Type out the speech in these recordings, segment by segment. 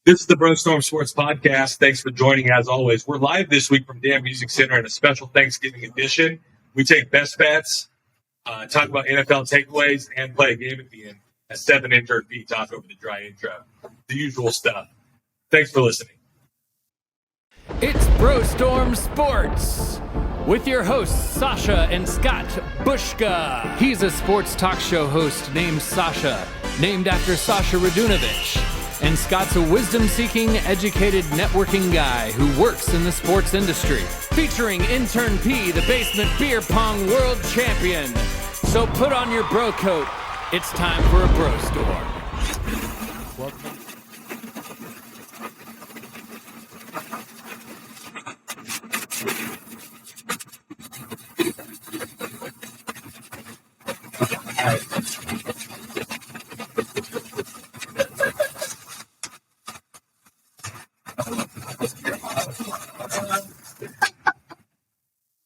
This is the BroStorm Sports Podcast. Thanks for joining, as always. We're live this week from Damn Music Center in a special Thanksgiving edition. We take best bets, talk about NFL takeaways, and play a game at the end. A 7 intern Pete talk over the dry intro. The usual stuff. Thanks for listening. It's BroStorm Sports with your hosts, Sasha and Scott Bushka. He's a sports talk show host named Sasha, named after Sasha Radunovich. And Scott's a wisdom-seeking, educated, networking guy who works in the sports industry. Featuring Intern P, the basement beer pong world champion. So put on your bro coat. It's time for a BroStorm. Welcome.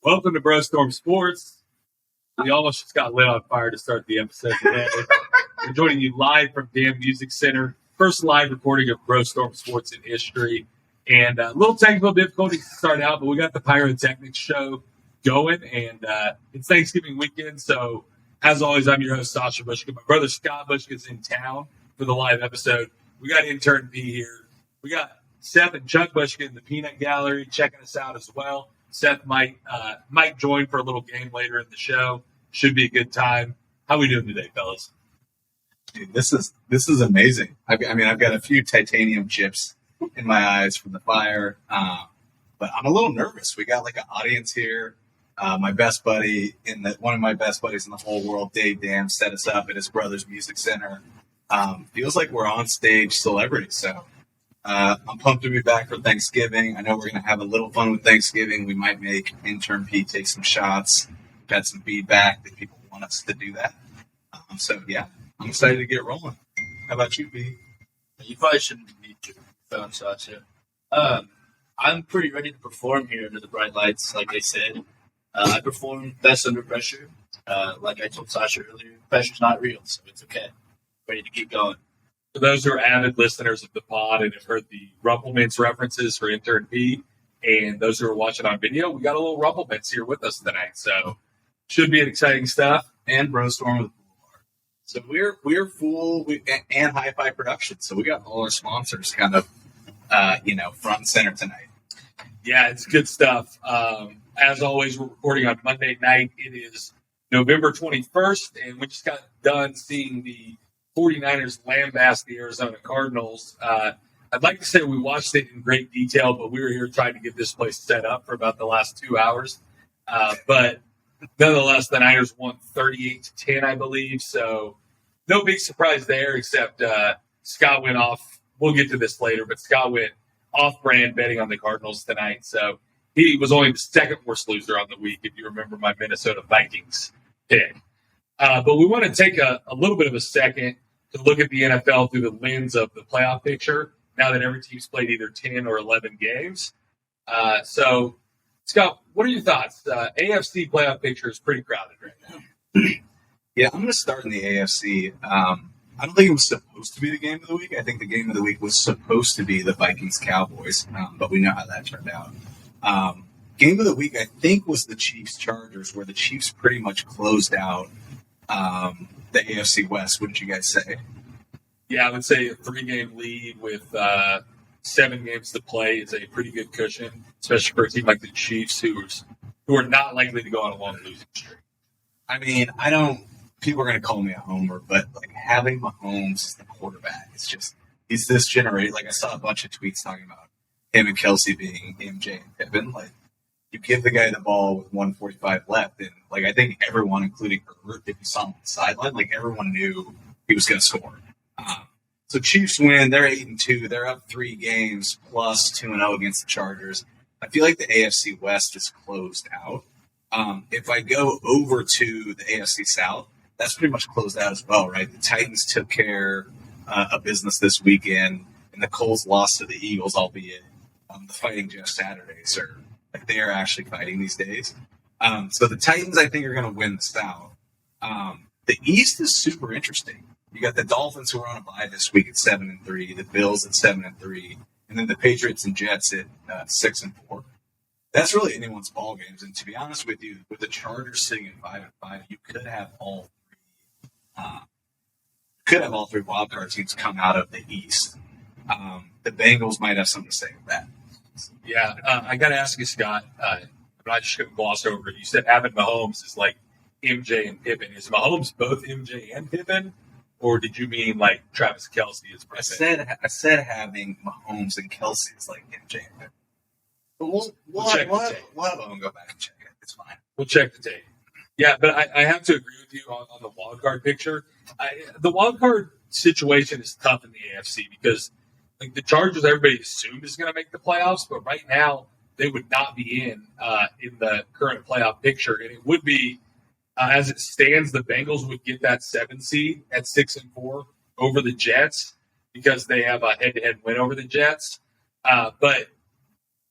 Welcome to BroStorm Sports. We almost just got lit on fire to start the episode today. We're joining you live from Damn Music Center. First live recording of BroStorm Sports in history. And a little technical difficulties to start out, but we got the Pyrotechnics show going. And it's Thanksgiving weekend. So, as always, I'm your host, Sasha Bushka. My brother, Scott Bushka, is in town for the live episode. We got Intern P here. We got Seth and Chuck Bushka in the Peanut Gallery checking us out as well. Seth might join for a little game later in the show. Should be a good time. How we doing today, fellas? Dude, this is amazing. I've got a few titanium chips in my eyes from the fire, but I'm a little nervous. We got like an audience here. My best buddy one of my best buddies in the whole world, Dave Dam, set us up at his brother's music center. Feels like we're on stage celebrities. So I'm pumped to be back for Thanksgiving. I know we're going to have a little fun with Thanksgiving. We might make Intern Pete take some shots. We've had some feedback that people want us to do that. So, yeah, I'm excited to get rolling. How about you, Pete? You probably shouldn't need your phone shots here. I'm pretty ready to perform here under the bright lights, like they said. I perform best under pressure. Like I told Sasha earlier, pressure's not real, so it's okay. Ready to get going. For those who are avid listeners of the pod and have heard the Rumplemints references for Intern P, and those who are watching on video, we got a little Rumplemints here with us tonight. So should be an exciting stuff. And BroStorm with Boulevard. So we're full and Hi-Fi Production. So we got all our sponsors kind of front and center tonight. Yeah, it's good stuff. As always, we're recording on Monday night. It is November 21st, and we just got done seeing the 49ers lambast the Arizona Cardinals. I'd like to say we watched it in great detail, but we were here trying to get this place set up for about the last 2 hours. But nonetheless, the Niners won 38-10, I believe. So no big surprise there, except Scott went off. We'll get to this later, but Scott went off-brand betting on the Cardinals tonight. So he was only the second worst loser on the week, if you remember my Minnesota Vikings pick. But we want to take a little bit of a second to look at the NFL through the lens of the playoff picture, now that every team's played either 10 or 11 games. So, Scott, what are your thoughts? AFC playoff picture is pretty crowded right now. Yeah, I'm going to start in the AFC. I don't think it was supposed to be the game of the week. I think the game of the week was supposed to be the Vikings-Cowboys, but we know how that turned out. Game of the week, I think, was the Chiefs-Chargers, where the Chiefs pretty much closed out the AFC West. What did you guys say? Yeah, I would say a 3-game lead with 7 games to play is a pretty good cushion, especially for a team like the Chiefs, who are not likely to go on a long losing streak. I mean, people are going to call me a homer, but like having Mahomes as the quarterback, he's this generation. Like I saw a bunch of tweets talking about him and Kelsey being MJ and Pippen. Like you give the guy the ball with 1:45 left, and like I think everyone, including Herbert, if you saw him on the sideline, like everyone knew he was going to score. So Chiefs win. They're 8-2. They're up 3 games plus 2-0 against the Chargers. I feel like the AFC West is closed out. If I go over to the AFC South, that's pretty much closed out as well, right? The Titans took care of business this weekend, and the Colts lost to the Eagles, albeit the fighting just Saturdays are like they are actually fighting these days. So the Titans, I think, are going to win the South. The East is super interesting. You got the Dolphins who are on a bye this week at 7-3, the Bills at 7-3, and then the Patriots and Jets at 6-4. That's really anyone's ball games. And to be honest with you, with the Chargers sitting at 5-5, you could have all three wild card teams come out of the East. The Bengals might have something to say with that. Yeah, I got to ask you, Scott. I'm not just going to gloss over it. You said having Mahomes is like MJ and Pippen. Is Mahomes both MJ and Pippen, or did you mean like Travis Kelsey is Pippen? I said having Mahomes and Kelsey is like MJ and Pippen. But we'll have them go back and check it. It's fine. We'll check the tape. Yeah, but I have to agree with you on the wild card picture. The wild card situation is tough in the AFC because like the Chargers, everybody assumed is going to make the playoffs, but right now they would not be in the current playoff picture, and it would be as it stands. The Bengals would get that 7 seed at 6-4 over the Jets because they have a head-to-head win over the Jets, but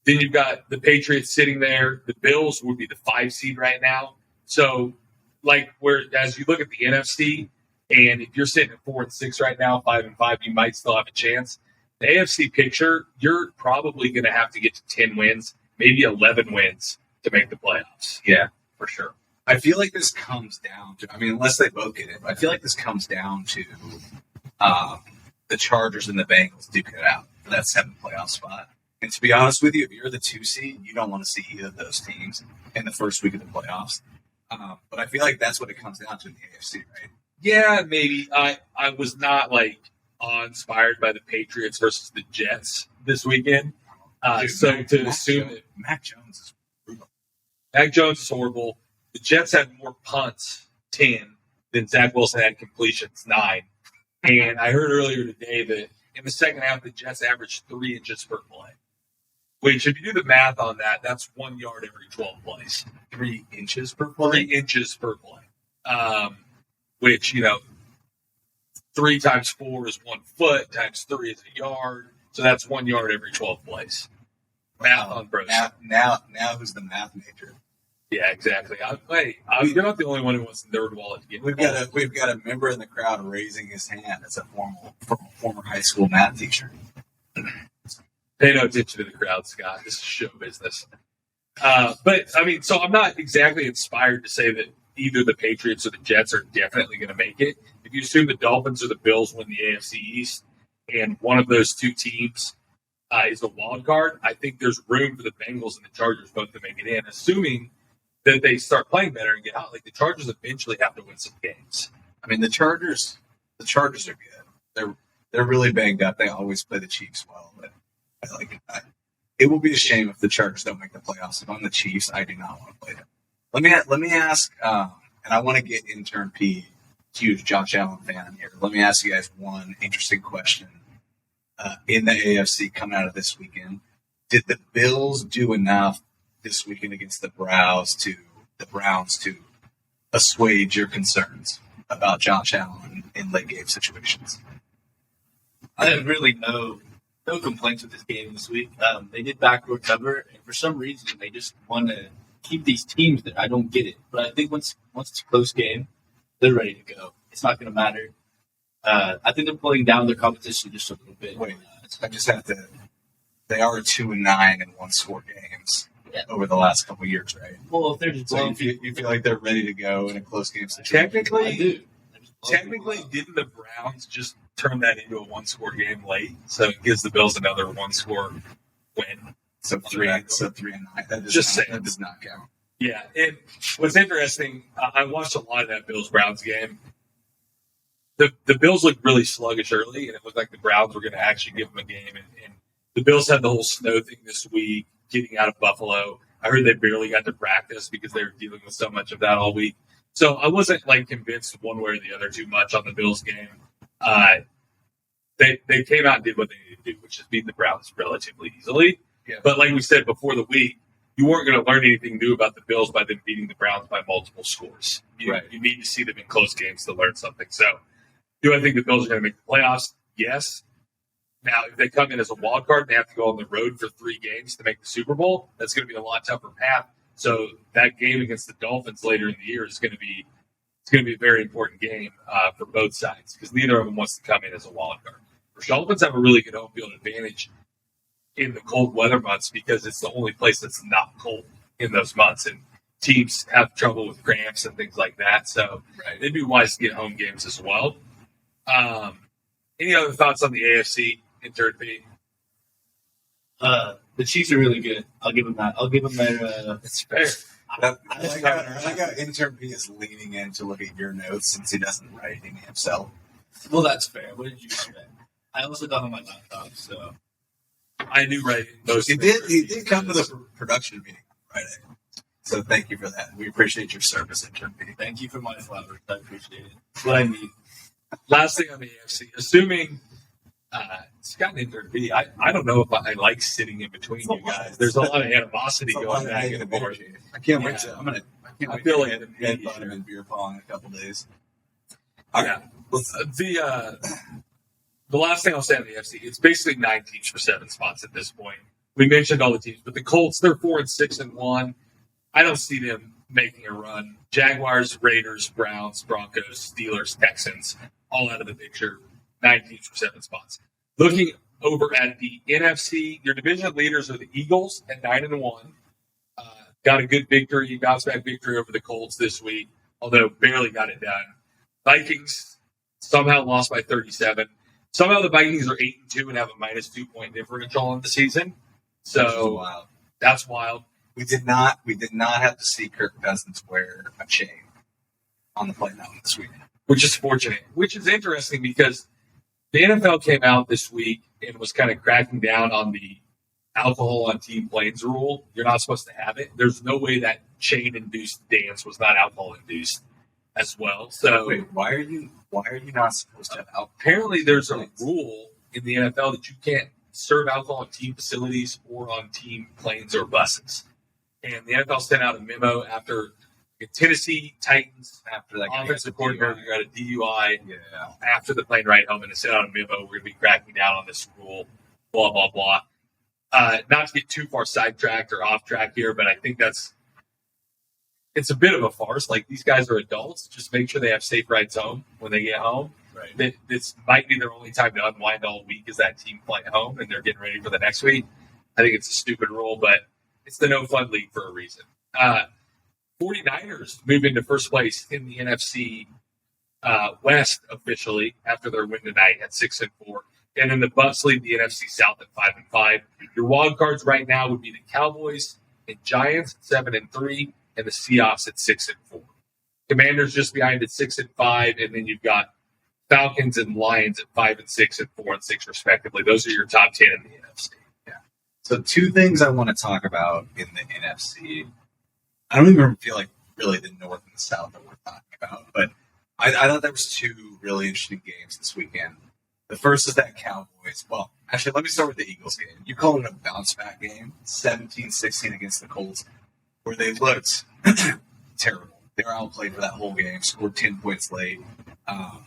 then you've got the Patriots sitting there. The Bills would be the 5 seed right now. So, like, as you look at the NFC, and if you're sitting at 4-6 right now, 5-5, you might still have a chance. The AFC picture, you're probably going to have to get to 10 wins, maybe 11 wins to make the playoffs. Yeah, for sure. I feel like this comes down to, unless they both get it, I feel like this comes down to the Chargers and the Bengals duking it out for that 7th playoff spot. And to be honest with you, if you're the 2 seed, you don't want to see either of those teams in the first week of the playoffs. But I feel like that's what it comes down to in the AFC, right? Yeah, maybe. I was not awe-inspired by the Patriots versus the Jets this weekend. Assume that Mac Jones is brutal. Mac Jones is horrible. The Jets had more punts, 10, than Zach Wilson had completions, 9. And I heard earlier today that in the second half, the Jets averaged 3 inches per play. Which, if you do the math on that, that's 1 yard every 12 plays. 3 inches per play? 3 inches per play. Which, 3 times 4 is 1 foot, times 3 is a yard. So that's 1 yard every 12 plays. Math on BroStorm. Now who's the math major? Yeah, exactly. You're not the only one who wants the third wall to get involved. We've got a member in the crowd raising his hand. It's a former high school math teacher. Pay no attention to the crowd, Scott. This is show business. So I'm not exactly inspired to say that either the Patriots or the Jets are definitely going to make it. If you assume the Dolphins or the Bills win the AFC East and one of those two teams is a wild card, I think there's room for the Bengals and the Chargers both to make it in, assuming that they start playing better and get out. Like the Chargers eventually have to win some games. The Chargers are good. They're really banged up. They always play the Chiefs well, but it will be a shame if the Chargers don't make the playoffs. If I'm the Chiefs, I do not want to play them. Let me ask, and I want to get intern P, huge Josh Allen fan here. Let me ask you guys one interesting question. In the AFC coming out of this weekend, did the Bills do enough this weekend against the Browns to assuage your concerns about Josh Allen in late game situations? I have really no complaints with this game this week. They did backdoor cover, and for some reason, they just want to keep these teams there. I don't get it. But I think once it's a close game, they're ready to go. It's not going to matter. I think they're pulling down their competition just a little bit. Wait, I just have to. They are 2-9 in one-score games over the last couple of years, right? Well, if they're just you feel like they're ready to go in a close game situation? I do. Technically, didn't the Browns just turn that into a one-score game late? So it gives the Bills another one-score win. So 3-9. That does not count. Yeah, and what's interesting, I watched a lot of that Bills-Browns game. The Bills looked really sluggish early, and it looked like the Browns were going to actually give them a game. And the Bills had the whole snow thing this week, getting out of Buffalo. I heard they barely got to practice because they were dealing with so much of that all week. So I wasn't convinced one way or the other too much on the Bills game. They came out and did what they needed to do, which is beat the Browns relatively easily. Yeah. But like we said before the week, you weren't going to learn anything new about the Bills by them beating the Browns by multiple scores. You need to see them in close games to learn something. So do I think the Bills are going to make the playoffs? Yes. Now, if they come in as a wild card and they have to go on the road for 3 games to make the Super Bowl, that's going to be a lot tougher path. So that game against the Dolphins later in the year is going to be it's going to be a very important game for both sides because neither of them wants to come in as a wild card. Dolphins have a really good home field advantage in the cold weather months because it's the only place that's not cold in those months, and teams have trouble with cramps and things like that. So it'd be wise to get home games as well. Any other thoughts on the AFC in Turn B? The Chiefs are really good. I'll give them that. I'll give them their. It's fair. I like how intern B is leaning in to look at your notes since he doesn't write anything himself. Well, that's fair. What did you expect? I also got on my laptop, so I knew right. He did come to the production meeting Friday, so thank you for that. We appreciate your service, intern B. Thank you for my flowers. I appreciate it. It's what I need. Last thing on the AFC, assuming Scott and intern B, I don't know if I like sitting in between you guys. There's a lot of animosity going back and forth. I can't wait to. I feel like head butter and beer pong in a couple days. Okay. The last thing I'll say on the AFC, it's basically 9 teams for 7 spots at this point. We mentioned all the teams, but the Colts, they're 4-6-1. I don't see them making a run. Jaguars, Raiders, Browns, Broncos, Steelers, Texans, all out of the picture. 9 teams for 7 spots. Looking over at the NFC, your division leaders are the Eagles at 9-1. Got a good victory, bounce back victory over the Colts this week, although barely got it done. Vikings somehow lost by 37. Somehow the Vikings are 8-2 and have a -2 point differential on the season. So wild. That's wild. We did not have to see Kirk Cousins wear a chain on the playground this week, which is fortunate. Which is interesting because the NFL came out this week and was kind of cracking down on the alcohol on team planes rule. You're not supposed to have it. There's no way that chain-induced dance was not alcohol-induced as well. So wait, why are you not supposed to have alcohol? Apparently there's a rule in the NFL that you can't serve alcohol on team facilities or on team planes or buses. And the NFL sent out a memo after the Tennessee Titans, after that offensive coordinator got a DUI after the plane ride home, and it sent out a memo. We're going to be cracking down on this rule, blah, blah, blah. Not to get too far sidetracked or off track here, but I think it's a bit of a farce. Like, these guys are adults. Just make sure they have safe rides home when they get home. Right. This might be their only time to unwind all week is that team flight home, and they're getting ready for the next week. I think it's a stupid rule, but it's the no fun league for a reason. 49ers move into first place in the NFC West officially after their win tonight at 6-4. And then the Bucs lead the NFC South at 5-5. Your wild cards right now would be the Cowboys and Giants at 7-3, and the Seahawks at 6-4. Commanders just behind at 6-5, and then you've got Falcons and Lions at 5-6 and 4-6 respectively. Those are your top 10 in the NFC. Yeah. So 2 things I want to talk about in the NFC. I don't even feel like really the North and the South that we're talking about, but I thought there was 2 really interesting games this weekend. The first is that Cowboys. Well, actually, let me start with the Eagles game. You call it a bounce-back game, 17-16 against the Colts, where they looked terrible. They were outplayed for that whole game, scored 10 points late. I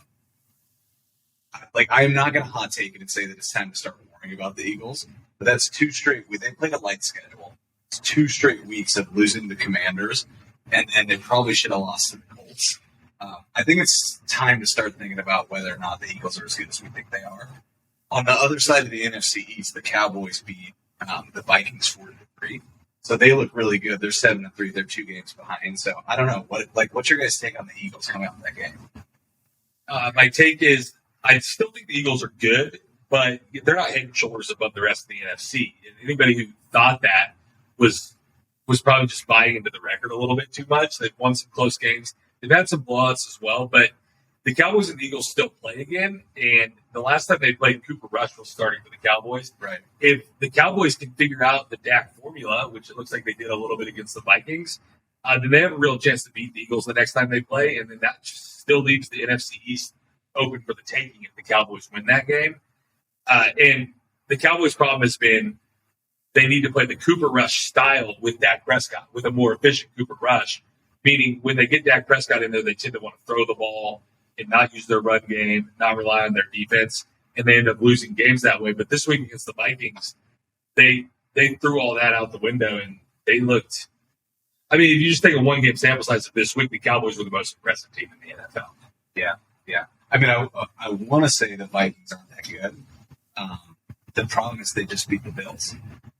am not going to hot take it and say that it's time to start worrying about the Eagles, but that's 2 straight. They played a light schedule. It's 2 straight weeks of losing the Commanders, and they probably should have lost to the Colts. I think it's time to start thinking about whether or not the Eagles are as good as we think they are. On the other side of the NFC East, the Cowboys beat the Vikings 4-3. So they look really good. They're 7-3. They're 2 games behind. So I don't know. What's your guys' take on the Eagles coming out of that game? My take is I still think the Eagles are good, but they're not head and shoulders above the rest of the NFC. And anybody who thought that was probably just buying into the record a little bit too much. They've won some close games. They've had some blowouts as well, but the Cowboys and the Eagles still play again. And the last time they played, Cooper Rush was starting for the Cowboys. Right. If the Cowboys can figure out the Dak formula, which it looks like they did a little bit against the Vikings, then they have a real chance to beat the Eagles the next time they play. And then that still leaves the NFC East open for the taking if the Cowboys win that game. And the Cowboys' problem has been they need to play the Cooper Rush style with Dak Prescott, with a more efficient Cooper Rush. Meaning when they get Dak Prescott in there, they tend to want to throw the ball and not use their run game, not rely on their defense, and they end up losing games that way. But this week against the Vikings, they threw all that out the window, and they looked I mean, if you just take a one-game sample size of this week, the Cowboys were the most impressive team in the NFL. Yeah. I mean, I want to say the Vikings aren't that good. The problem is they just beat the Bills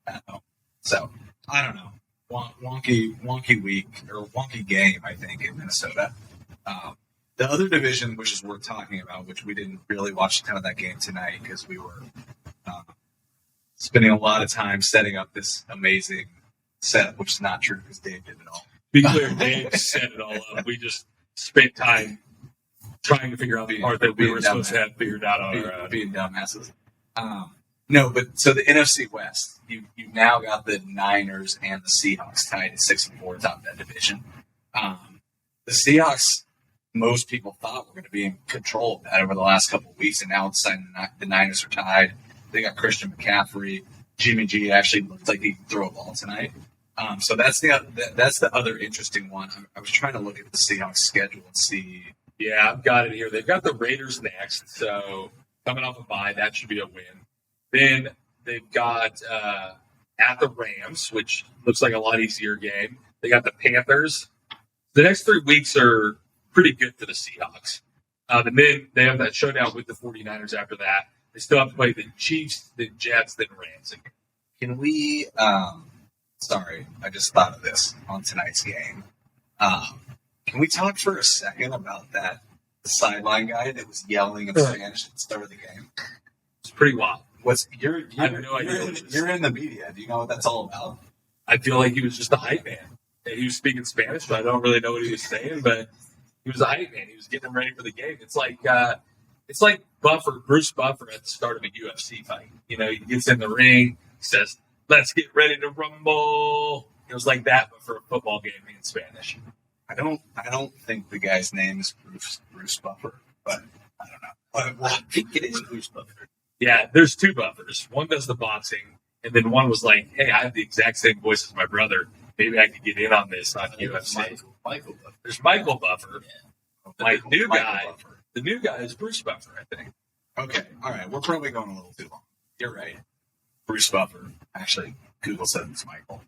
at home. So, I don't know. Wonky week, or wonky game, I think, in Minnesota. The other division, which is worth talking about, which we didn't really watch a ton of that game tonight because we were spending a lot of time setting up this amazing setup, which is not true because Dave did it all. Be clear, Dave set it all up. We just spent time trying to figure out the part that we were supposed to have figured out on our own. Being dumbasses. No, but so the NFC West, you've now got the Niners and the Seahawks tied at 6-4 top that division. The Seahawks, most people thought were going to be in control of that over the last couple of weeks, and now the Niners are tied. They got Christian McCaffrey. Jimmy G actually looked like he could throw a ball tonight. So that's the other interesting one. I was trying to look at the Seahawks schedule and see. Yeah, I've got it here. They've got the Raiders next, so coming off a bye, that should be a win. Then they've got at the Rams, which looks like a lot easier game. They got the Panthers. The next 3 weeks are pretty good for the Seahawks. And then they have that showdown with the 49ers after that. They still have to play the Chiefs, the Jets, then Rams. Can we sorry, I just thought of this on tonight's game. Can we talk for a second about the sideline guy that was yelling in Spanish at the start of the game? It's pretty wild. You're in the media. Do you know what that's all about? I feel like he was just a hype man. He was speaking Spanish, but I don't really know what he was saying. But he was a hype man. He was getting them ready for the game. It's like Bruce Buffer at the start of a UFC fight. You know, he gets in the ring, he says, "Let's get ready to rumble." It was like that, but for a football game in Spanish. I don't think the guy's name is Bruce Buffer, but I don't know. I think it is Bruce Buffer. Yeah, there's 2 Buffers. One does the boxing, and then one was like, "Hey, I have the exact same voice as my brother. Maybe I could get in on this on UFC." Michael Buffer. There's Michael Buffer. Yeah. The new guy. Buffer. The new guy is Bruce Buffer, I think. Okay, all right. We're probably going a little too long. You're right. Bruce Buffer. Actually, Google said it's Michael.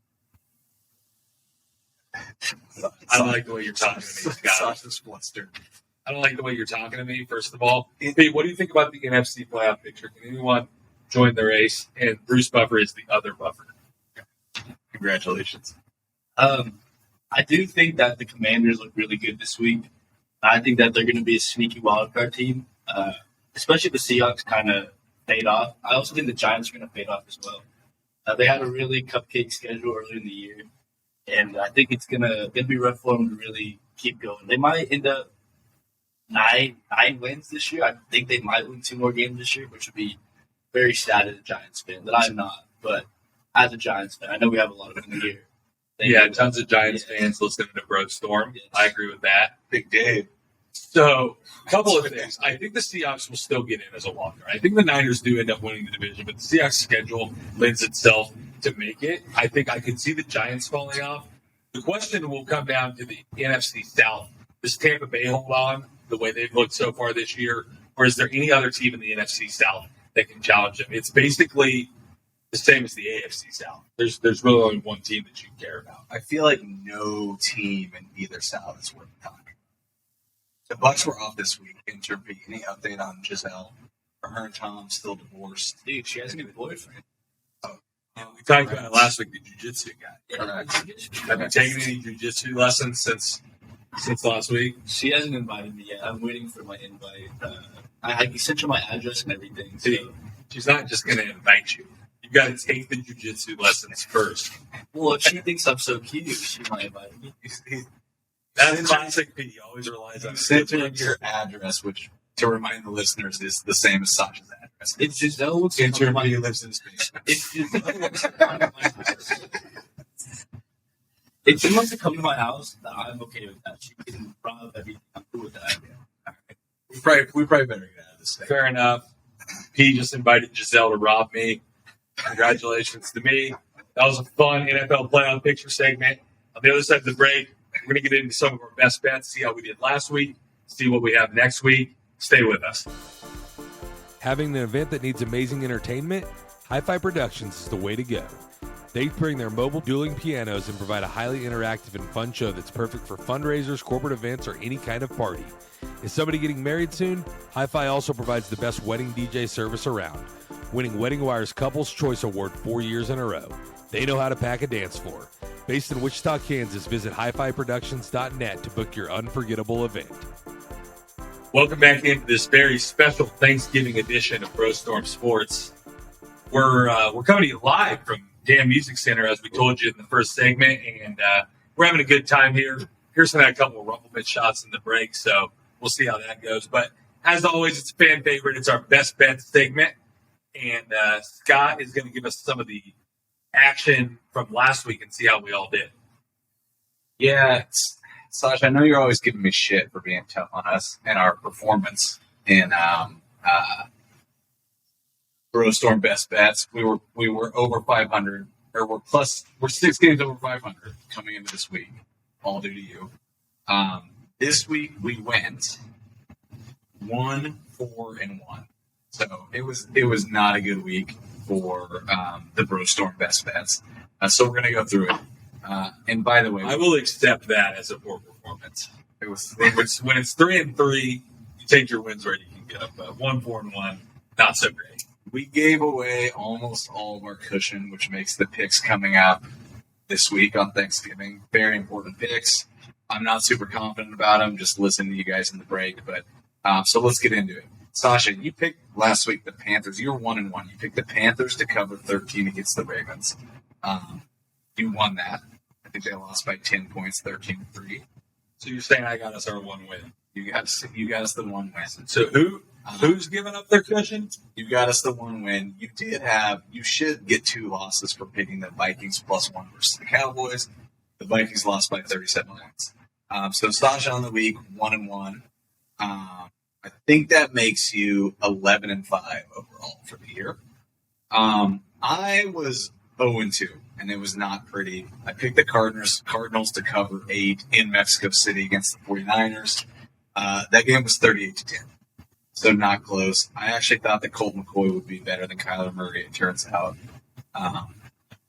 I don't like the way you're talking to me, Scott. Sasha's flustered. I don't like the way you're talking to me, first of all. Hey, what do you think about the NFC playoff picture? Can anyone join the race? And Bruce Buffer is the other Buffer. Congratulations. I do think that the Commanders look really good this week. I think that they're going to be a sneaky wildcard team, especially the Seahawks kind of fade off. I also think the Giants are going to fade off as well. They had a really cupcake schedule early in the year, and I think it's gonna be rough for them to really keep going. They might end up 9 wins this year. I think they might win 2 more games this year, which would be very sad as a Giants fan. That I'm not, but as a Giants fan, I know we have a lot of them here. Yeah, tons of Giants fans listening to BroStorm. Yes. I agree with that. Big Dave. So, a couple of things. I think the Seahawks will still get in as a wild card. I think the Niners do end up winning the division, but the Seahawks schedule lends itself to make it. I think I could see the Giants falling off. The question will come down to the NFC South. Does Tampa Bay hold on the way they've looked so far this year, or is there any other team in the NFC South that can challenge them? It's basically the same as the AFC South. There's really only one team that you care about. I feel like no team in either South is worth talking. The Bucks were off this week. Interview. Any update on Giselle? Are her and Tom still divorced? Dude, she has a new boyfriend. We talked about it last week, the jiu-jitsu guy. Correct. Have you taken any jiu-jitsu lessons since last week? She hasn't invited me yet. I'm waiting for my invite. I sent her my address and everything. So. She's not just going to invite you. You got to take the jiu-jitsu lessons first. Well, if she thinks I'm so cute, she might invite me. That's classic P. He always relies on Send her your address, which, to remind the listeners, is the same as Sasha's address. If Giselle wants to come to Interview my lives in space. If she wants to come to my house, I'm okay with that. She can rob everything. I'm cool with that. We probably better get out of this thing. Fair enough. P just invited Giselle to rob me. Congratulations to me. That was a fun NFL playoff picture segment. On the other side of the break, we're going to get into some of our best bets, see how we did last week, see what we have next week. Stay with us. Having an event that needs amazing entertainment? Hi-Fi Productions is the way to go. They bring their mobile dueling pianos and provide a highly interactive and fun show that's perfect for fundraisers, corporate events, or any kind of party. Is somebody getting married soon? Hi-Fi also provides the best wedding DJ service around, winning Wedding Wire's Couples Choice Award 4 years in a row. They know how to pack a dance floor. Based in Wichita, Kansas, visit hifiproductions.net to book your unforgettable event. Welcome back into this very special Thanksgiving edition of BroStorm Sports. We're coming to you live from Damn Music Center, as we told you in the first segment, and we're having a good time here. Pearson had a couple of Rumpleman shots in the break, so we'll see how that goes. But as always, it's a fan favorite. It's our best bet segment, and Scott is going to give us some of the action from last week and see how we all did. Yeah, Sasha, I know you're always giving me shit for being tough on us and our performance in BroStorm Best Bets. We were over 500, or we're 6 games over 500 coming into this week. All due to you. This week we went 1-4-1, so it was not a good week for the BroStorm Best Bets. So we're gonna go through it. And by the way, I will accept that as a poor performance. it was When it's 3-3, you take your wins where you can get them. But 1-4-1, not so great. we gave away almost all of our cushion, which makes the picks coming up this week on Thanksgiving very important picks. I'm not super confident about them, just listening to you guys in the break. But so let's get into it. Sasha, you picked last week the Panthers. You were 1-1. You picked the Panthers to cover 13 against the Ravens. You won that. I think they lost by 10 points, 13-3. So you're saying I got us our one win. You got us the one win. So who's giving up their cushion? You got us the one win. You should get 2 losses for picking the Vikings +1 versus the Cowboys. The Vikings lost by 37 points. So Sasha on the week, 1-1. I think that makes you 11-5 overall for the year. I was 0-2, and it was not pretty. I picked the Cardinals to cover 8 in Mexico City against the 49ers. That game was 38-10, so not close. I actually thought that Colt McCoy would be better than Kyler Murray, it turns out.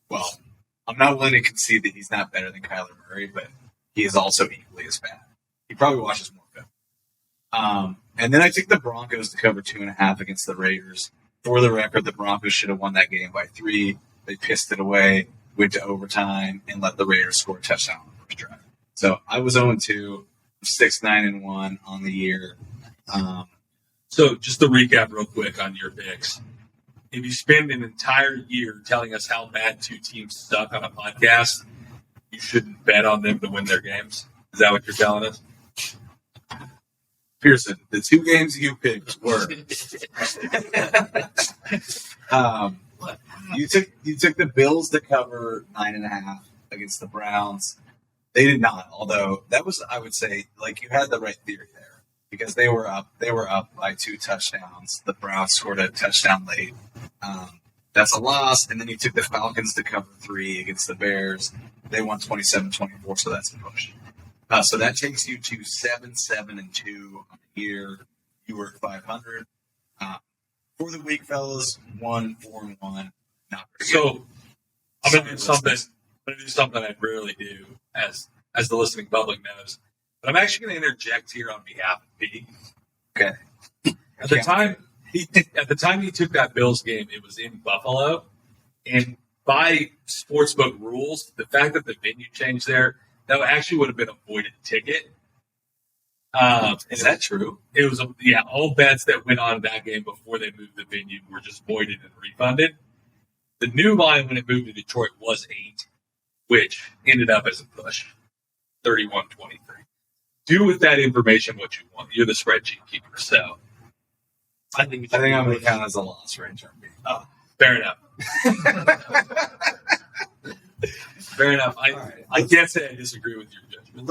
Well, I'm not willing to concede that he's not better than Kyler Murray, but he is also equally as bad. He probably watches more film. And then I took the Broncos to cover 2.5 against the Raiders. For the record, the Broncos should have won that game by 3. They pissed it away, went to overtime, and let the Raiders score a touchdown on the first drive. So I was 0-2, 6-9-1 on the year. So just to recap real quick on your picks. If you spend an entire year telling us how bad 2 teams suck on a podcast, you shouldn't bet on them to win their games. Is that what you're telling us? Pearson, the 2 games you picked were you took the Bills to cover 9.5 against the Browns. They did not, although that was, I would say, like, you had the right theory there because they were up by 2 touchdowns. The Browns scored a touchdown late. That's a loss. And then you took the Falcons to cover 3 against the Bears. They won 27-24, so that's a push. So that takes you to 7-7-2 on the year. You were at 500. For the week, fellas, 1-4-1. Not very So good. I'm going to do something I rarely do, as the listening public knows. But I'm actually going to interject here on behalf of Pete. Okay. At the time he took that Bills game, it was in Buffalo, and by sportsbook rules, the fact that the venue changed there, that actually would have been a voided ticket. Is that true? It was all bets that went on in that game before they moved the venue were just voided and refunded. The new line when it moved to Detroit was 8, which ended up as a push, 31-23. Do with that information what you want. You're the spreadsheet keeper, so I think I'm going to count as a loss for HRB. oh, fair enough. Fair enough. I can't say I disagree with your judgment.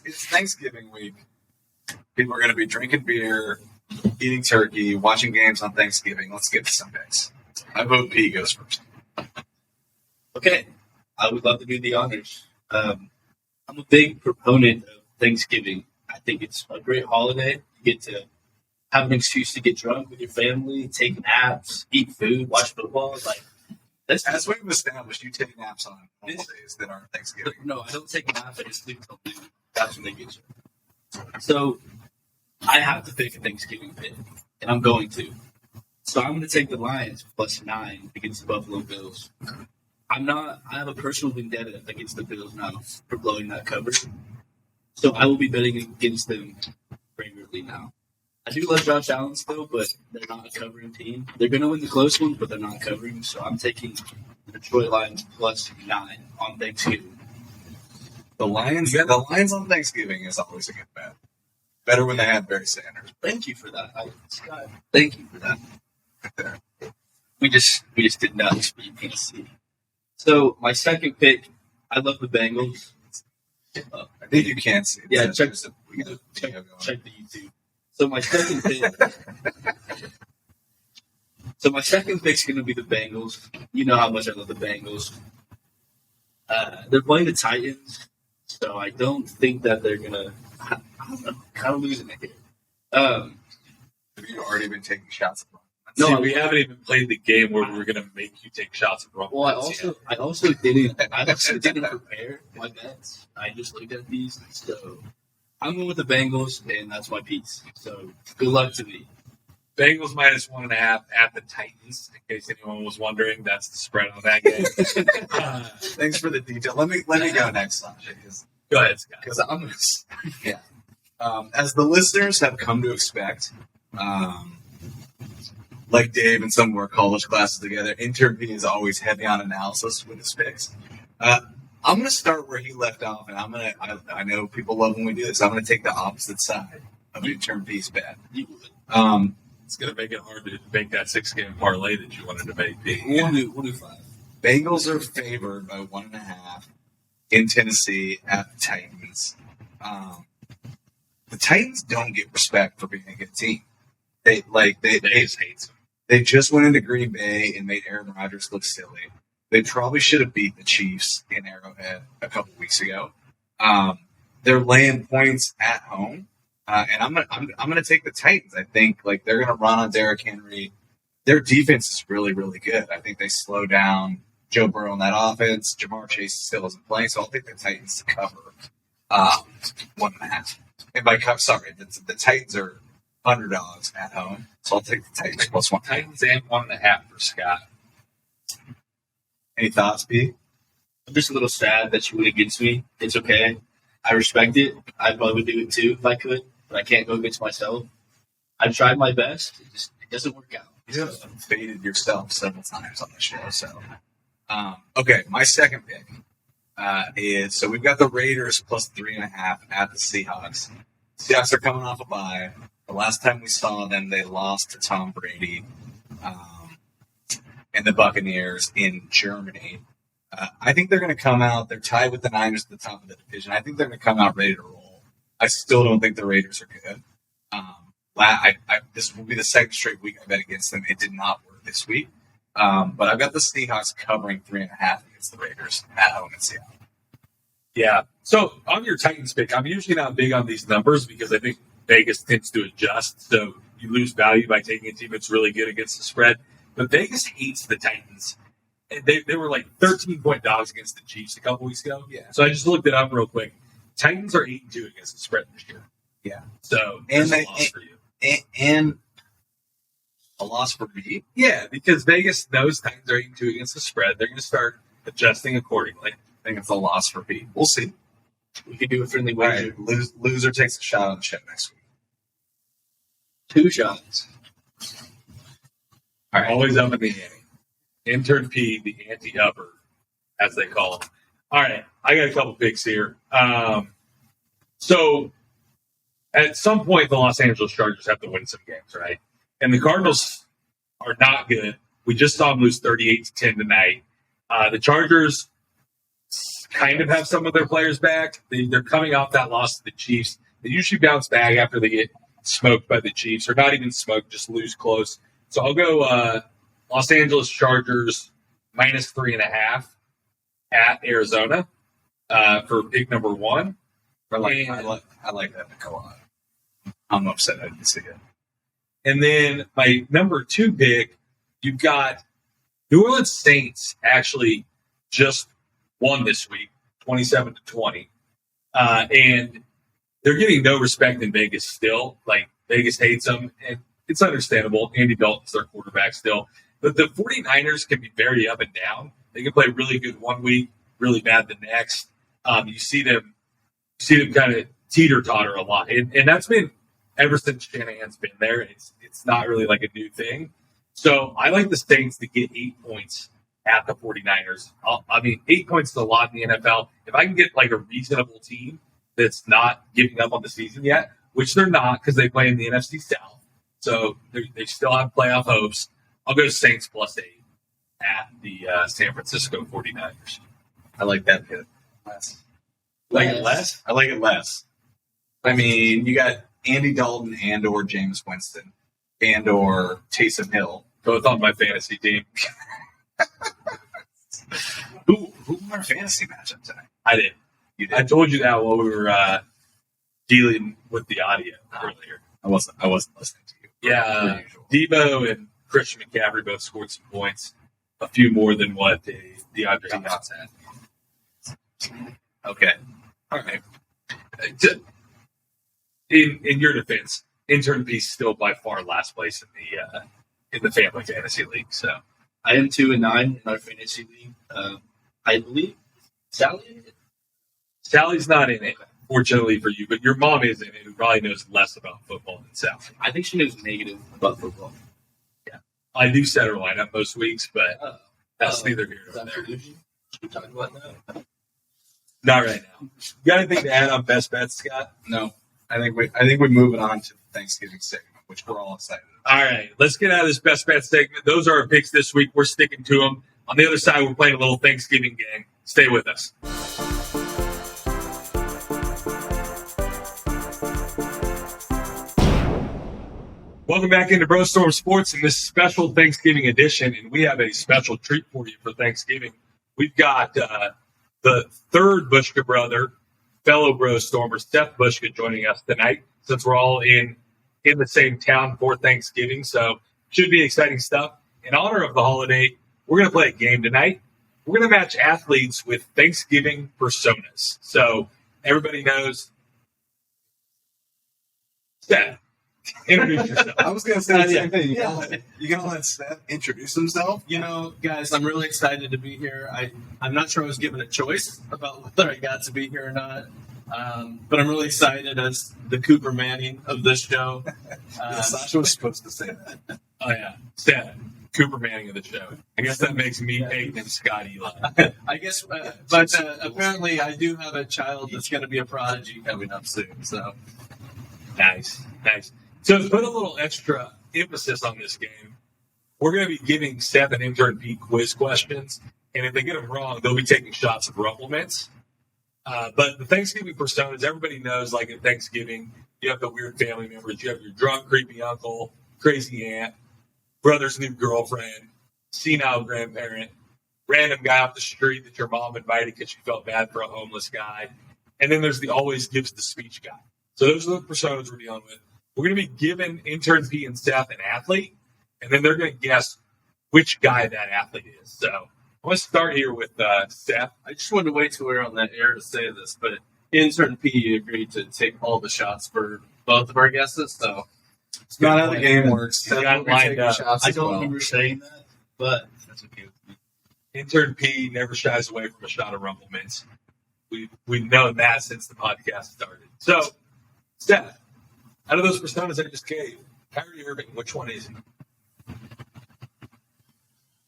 It's Thanksgiving week. People are going to be drinking beer, eating turkey, watching games on Thanksgiving. Let's get to some picks. I vote P goes first. Okay, I would love to do the honors. I'm a big proponent of Thanksgiving. I think it's a great holiday. You get to have an excuse to get drunk with your family, take naps, eat food, watch football. As we've established, you take naps on normal days that aren't Thanksgiving. No, I don't take a nap. I just sleep until noon. That's when they get you. So I have to pick a Thanksgiving pick, and I'm going to. So I'm going to take the Lions +9 against the Buffalo Bills. I have a personal vendetta against the Bills now for blowing that cover. So I will be betting against them regularly now. I do love Josh Allen still, but they're not a covering team. They're going to win the close one, but they're not covering. So I'm taking the Detroit Lions +9 on Thanksgiving. The Lions on Thanksgiving is always a good bet. Better when they have Barry Sanders. Thank you for that, Scott. Thank you for that. We just did not speak Tennessee. So my second pick, I love the Bengals. I think you can see it. Yeah, check the YouTube. So my second pick. My second pick's going to be the Bengals. You know how much I love the Bengals. They're playing the Titans, so I don't think that they're going to. I don't know. Kind of losing it here. Have you already been taking shots at No, Broncos? we haven't even played the game where we were going to make you take shots at Broncos. Well, I also didn't prepare my bets. I just looked at these, so I'm going with the Bengals, and that's my piece. So good luck to me. Bengals -1.5 at the Titans. In case anyone was wondering, that's the spread on that game. Thanks for the detail. Let me go next, Sasha. Go ahead, Scott. Because as the listeners have come to expect, like Dave and some of our college classes together, intern P is always heavy on analysis with his picks. I'm going to start where he left off, and I know people love when we do this. I'm going to take the opposite side of intern P's bet. It's going to make it hard to make that 6-game parlay that you wanted to make. P. We'll do 5. Bengals are favored by 1.5 in Tennessee at the Titans. The Titans don't get respect for being a good team. They just hate them. They just went into Green Bay and made Aaron Rodgers look silly. They probably should have beat the Chiefs in Arrowhead a couple weeks ago. They're laying points at home, and I'm gonna take the Titans. I think they're gonna run on Derrick Henry. Their defense is really, really good. I think they slow down Joe Burrow in that offense. Jamar Chase still isn't playing, so I'll take the Titans to cover 1.5. And by cover, sorry, the Titans are underdogs at home, so I'll take the Titans +1. Titans and 1.5 for Scott. Any thoughts, P? I'm just a little sad that you went against me. It's okay. I respect it. I probably would do it too if I could, but I can't go against myself. I've tried my best. It doesn't work out. You have faded yourself several times on the show. So, okay, my second pick is so we've got the Raiders +3.5 at the Seahawks. Seahawks are coming off a bye. The last time we saw them, they lost to Tom Brady and the Buccaneers in Germany. I think they're going to come out. They're tied with the Niners at the top of the division. I think they're going to come out ready to roll. I still don't think the Raiders are good. This will be the second straight week I bet against them. It did not work this week. But I've got the Seahawks covering 3.5 against the Raiders at home in Seattle. Yeah. So on your Titans pick, I'm usually not big on these numbers because I think Vegas tends to adjust. So you lose value by taking a team that's really good against the spread. But Vegas hates the Titans. And they were 13-point dogs against the Chiefs a couple weeks ago. Yeah. So I just looked it up real quick. Titans are 8-2 against the spread this year. Yeah. So there's a loss for you. And a loss for me? Yeah, because Vegas knows Titans are 8-2 against the spread. They're going to start adjusting accordingly. I think it's a loss for me. We'll see. We can do a friendly All wager. right, loser takes a shot on the show next week. 2 shots. All right. Always up in the ante. Intern P, the anti-upper, as they call him. All right, I got a couple picks here. So at some point, the Los Angeles Chargers have to win some games, right? And the Cardinals are not good. We just saw them lose 38-10 tonight. The Chargers kind of have some of their players back. They're coming off that loss to the Chiefs. They usually bounce back after they get smoked by the Chiefs, or not even smoked, just lose close. So I'll go Los Angeles Chargers -3.5 at Arizona for pick number 1. I like that pick a lot. I'm upset I didn't see it. And then my number 2 pick, you've got New Orleans Saints actually just won this week, 27-20. And they're getting no respect in Vegas still. Like, Vegas hates them, and it's understandable. Andy Dalton's their quarterback still. But the 49ers can be very up and down. They can play really good one week, really bad the next. You see them kind of teeter-totter a lot. And that's been ever since Shanahan's been there. It's not really like a new thing. So I like the Saints to get 8 points at the 49ers. 8 points is a lot in the NFL. If I can get like a reasonable team that's not giving up on the season yet, which they're not because they play in the NFC South, so they still have playoff hopes, I'll go Saints +8 at the San Francisco 49ers. I like that hit. Like it less? I like it less. I mean, you got Andy Dalton and or Jameis Winston and or Taysom Hill. Both on my fantasy team. Who won our fantasy matchup tonight? I did. You did. I told you that while we were dealing with the audio earlier. I wasn't listening to you. Yeah, Debo and Christian McCaffrey both scored some points, a few more than what the Andre Hopkins had. Okay. All right. In your defense, intern P still by far last place in the family fantasy league. So I am 2-9 in our fantasy league. I believe Sally's not in it, fortunately for you, but your mom is in it, who probably knows less about football than Sally. I think she knows negative about football. Yeah, I do set her lineup most weeks, but that's neither here nor there. Should we talk about that? Not right now. You got anything to add on best bets, Scott? No. I think we're moving on to the Thanksgiving segment, which we're all excited about. All right, let's get out of this best bet segment. Those are our picks this week. We're sticking to them. On the other side, we're playing a little Thanksgiving game. Stay with us. Welcome back into BroStorm Sports in this special Thanksgiving edition, and we have a special treat for you for Thanksgiving. We've got the third Bushka brother, fellow BroStormer, Seth Bushka, joining us tonight, since we're all in the same town for Thanksgiving. So should be exciting stuff. In honor of the holiday, we're going to play a game tonight. We're going to match athletes with Thanksgiving personas. So everybody knows. Seth, introduce yourself. I was going to say the same thing. You going to let Seth introduce himself? You know, guys, I'm really excited to be here. I'm not sure I was given a choice about whether I got to be here or not. But I'm really excited as the Cooper Manning of this show. Sasha was supposed to say that. Oh, yeah. Seth, Cooper Manning of the show. I guess that makes me Peyton and Scott Eli. I guess, but apparently I do have a child that's going to be a prodigy coming up soon. So Nice. So to put a little extra emphasis on this game, we're going to be giving Seth and intern Pete quiz questions. And if they get them wrong, they'll be taking shots of Ruffle Mints. But the Thanksgiving personas, everybody knows, like at Thanksgiving, you have the weird family members. You have your drunk, creepy uncle, crazy aunt, brother's new girlfriend, senile grandparent, random guy off the street that your mom invited because she felt bad for a homeless guy. And then there's the always gives the speech guy. So those are the personas we're dealing with. We're going to be giving intern P and Seth an athlete, and then they're going to guess which guy that athlete is. So let's start here with Seth. I just wanted to wait till we were on the air to say this, but intern P agreed to take all the shots for both of our guesses. So It's not how the game works. He's got lined up. I don't remember saying that, but that's okay with me. Intern P never shies away from a shot of Rumble Mints. We've known that since the podcast started. So, Seth, out of those personas I just gave, Kyrie Irving, which one is he?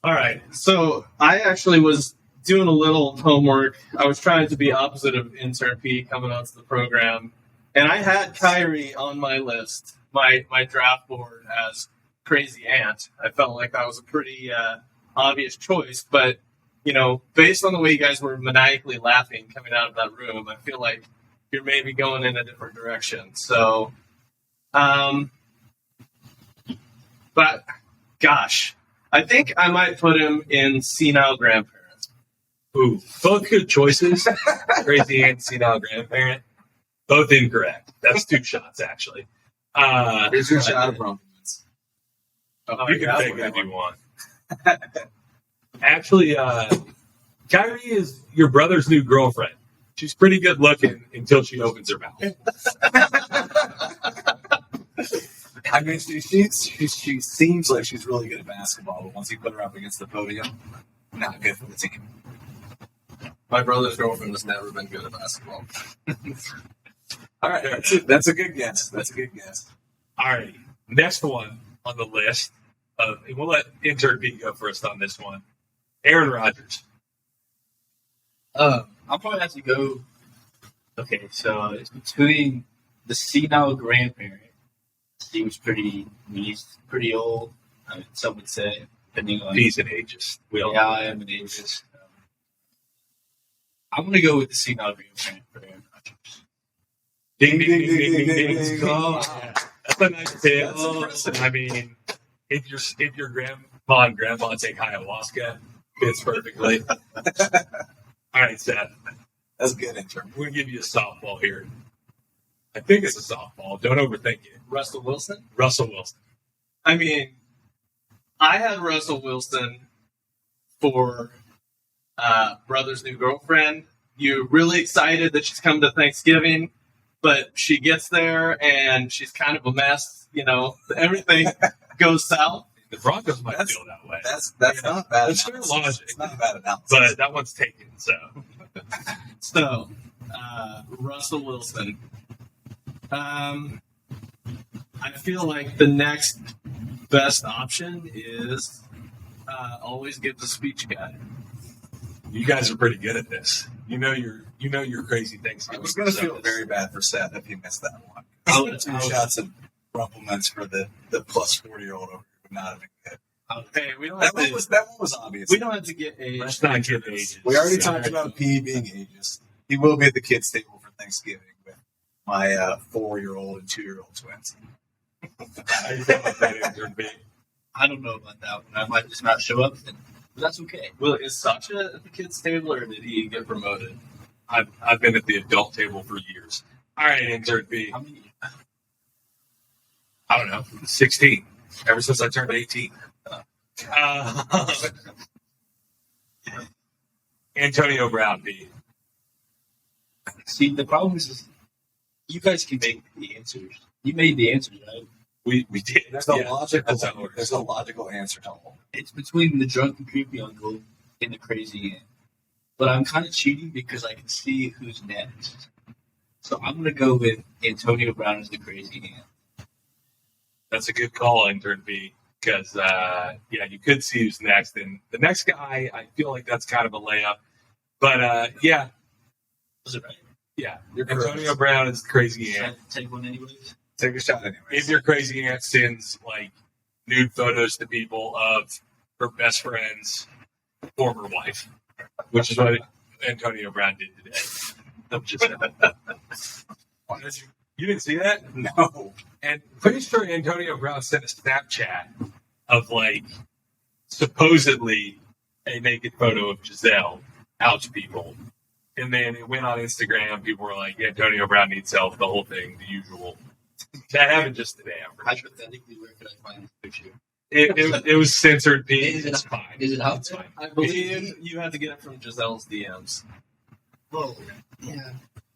all right. So I actually was doing a little homework. I was trying to be opposite of intern P coming onto the program, and I had Kyrie on my list, my draft board as crazy aunt. I felt like that was a pretty obvious choice, but based on the way you guys were maniacally laughing coming out of that room, I feel like you're maybe going in a different direction. So, but gosh, I think I might put him in senile grandparent. Ooh, both good choices. Crazy aunt, senile grandparent. Both incorrect. That's two shots, actually. Here's your shot of Rumplemans. You can take it if you want. Actually, Kyrie is your brother's new girlfriend. She's pretty good looking until she opens her mouth. I mean, she seems like she's really good at basketball, but once you put her up against the podium, not good for the team. My brother's girlfriend has never been good at basketball. All right, that's a good guess. That's a good guess. All right, next one on the list. And we'll let intern B go first on this one. Aaron Rodgers. I'll probably have to go. Okay, so it's between the senile grandparent. He was he's pretty old. I mean, some would say, depending on. He's an ageist. I am an ageist. I'm going to go with the senile grandparent for Aaron Rodgers. Ding, ding, ding, ding, ding, ding. Let's go. That's a nice tip. I mean, if your grandpa and grandma take ayahuasca, fits perfectly. All right, Seth. That's a good intro. We're going to give you a softball here. I think it's a softball. Don't overthink it. Russell Wilson? Russell Wilson. I mean, I had Russell Wilson for brother's new girlfriend. You're really excited that she's coming to Thanksgiving, but she gets there and she's kind of a mess. You know, everything goes south. The Broncos might feel that way. That's not bad. That's fair logic. It's not a bad analysis. But that one's taken, so. So, Russell Wilson. I feel like the next best option is always give the speech guy. You guys are pretty good at this. You know your crazy things. I was going to feel very bad for Seth if he missed that one. Two shots of rumplements for the plus 40-year-old over here would not have been good. Hey, that one was obvious. We don't have to get age. Let's not get ages. We already talked about P being ageist. He will be at the kids' table for Thanksgiving with my 4-year-old and 2-year-old twins. How you feel about that, intern B? I don't know about that one. I might just not show up, but that's okay. Well, is Sasha at the kids' table, or did he get promoted? I've been at the adult table for years. All right, intern B. How many? I don't know, 16. Ever since I turned 18. Antonio Brown, B. See, the problem is you guys can make the answers. You made the answers, right? We did. There's That's a logical answer to all. It's between the drunk and creepy uncle and the crazy aunt. But I'm kind of cheating because I can see who's next. So I'm going to go with Antonio Brown as the crazy aunt. That's a good call, intern B. Because, you could see who's next. And the next guy, I feel like that's kind of a layup. But, yeah. Was it right? Yeah. You're Antonio correct. Brown is the crazy Should I aunt. take one anyways? Take a shot anyway. If your crazy aunt sends, like, nude photos to people of her best friend's former wife, which is what Antonio Brown did today. I'm just You didn't see that? No. And pretty sure Antonio Brown sent a Snapchat of, like, supposedly a naked photo of Giselle out to people. And then it went on Instagram. People were like, Antonio Brown needs help, the whole thing, the usual. That happened just today. I'm pretty sure. Hypothetically, where could I find this picture? It was censored, Pete. Is it- It's fine. Is it out It's there? fine. I believe you have to get it from Giselle's DMs. Oh, yeah.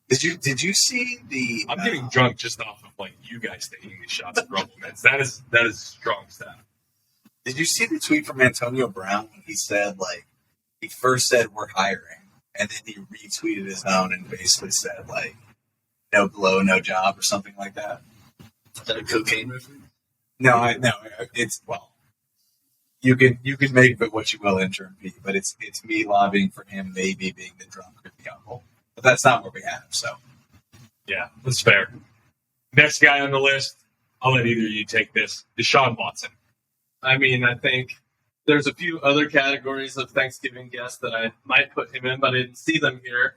Did you see the? I'm getting drunk just off of, like, you guys taking these shots at Rumplemans. That is strong stuff. Did you see the tweet from Antonio Brown when he said, like, he first said we're hiring, and then he retweeted his own and basically said, like, no blow, no job, or something like that? Is that a cocaine reference? No, it's you can make of it what you will, intern P, but it's me lobbying for him maybe being the drunk creepy uncle, but that's not what we have. So Yeah, that's fair. Next guy on the list, I'll let either of you take this. Deshaun Watson. I mean, I think there's a few other categories of Thanksgiving guests that I might put him in, but I didn't see them here.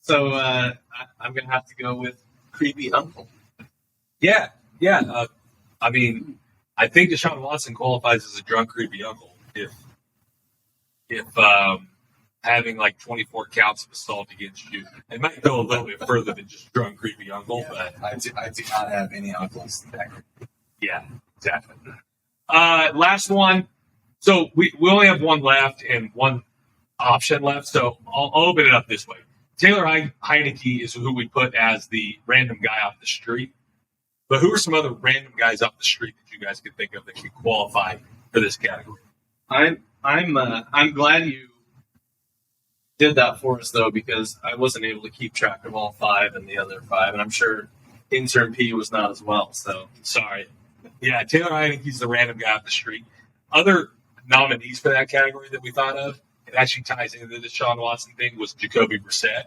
So I'm going to have to go with creepy uncle. Yeah. I mean, I think Deshaun Watson qualifies as a drunk, creepy uncle if having like 24 counts of assault against you. It might go a little bit further than just drunk, creepy uncle, but I do not have any uncles that creepy. yeah, exactly. Last one, So we only have one left and one option left. So I'll open it up this way. Taylor Heineke is who we put as the random guy off the street. But who are some other random guys off the street that you guys could think of that could qualify for this category? I'm glad you did that for us though, because I wasn't able to keep track of all 5 and the other 5, and I'm sure intern P was not as well. So Sorry. Yeah, Taylor Heineke's the random guy off the street. Other nominees for that category that we thought of, it actually ties into the Deshaun Watson thing, was Jacoby Brissett.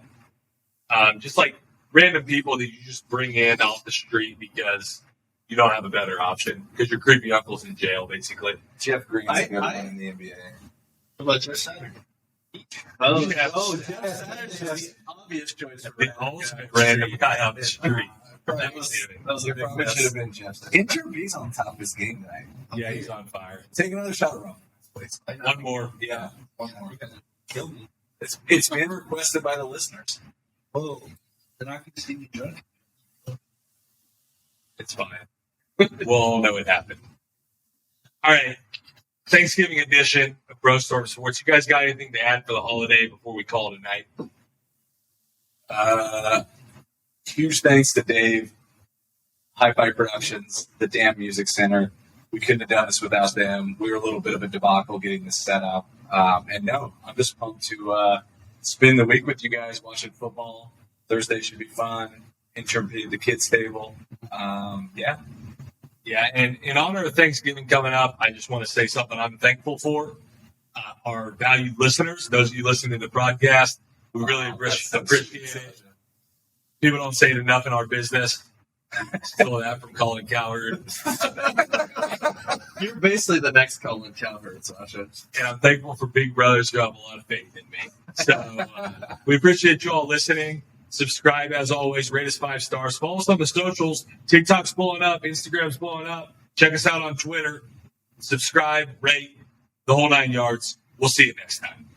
Just like random people that you just bring in off the street because you don't have a better option because your creepy uncle's in jail, basically. Jeff Green's a good one in the NBA. How about Jeff Saturday? Jeff Satter's the obvious choice for The ultimate random guy off the street. That was a big Probably should miss. have been Jeff. Intern B's on top of his game tonight. Yeah, he's on fire. Take another shot, Ron. Please. One more. Yeah, one more. Kill me. It's been requested by the listeners. Whoa. They're not going to see me drunk. It's fine. We'll all know it happened. All right. Thanksgiving edition of BroStorm Sports. You guys got anything to add for the holiday before we call it a night? Huge thanks to Dave, Hi-Fi Productions, the Damn Music Center. We couldn't have done this without them. We were a little bit of a debacle getting this set up. And no, I'm just pumped to spend the week with you guys watching football. Thursday should be fun. Intern P at the kids' table. Yeah. Yeah, and in honor of Thanksgiving coming up, I just want to say something I'm thankful for. Our valued listeners, those of you listening to the broadcast, we really appreciate it. People don't say it enough in our business. Still that from Colin Cowherd. You're basically the next Colin Cowherd, Sasha. And I'm thankful for big brothers who have a lot of faith in me. So we appreciate you all listening. Subscribe as always. Rate us 5 stars. Follow us on the socials. TikTok's blowing up. Instagram's blowing up. Check us out on Twitter. Subscribe, rate, the whole 9 yards. We'll see you next time.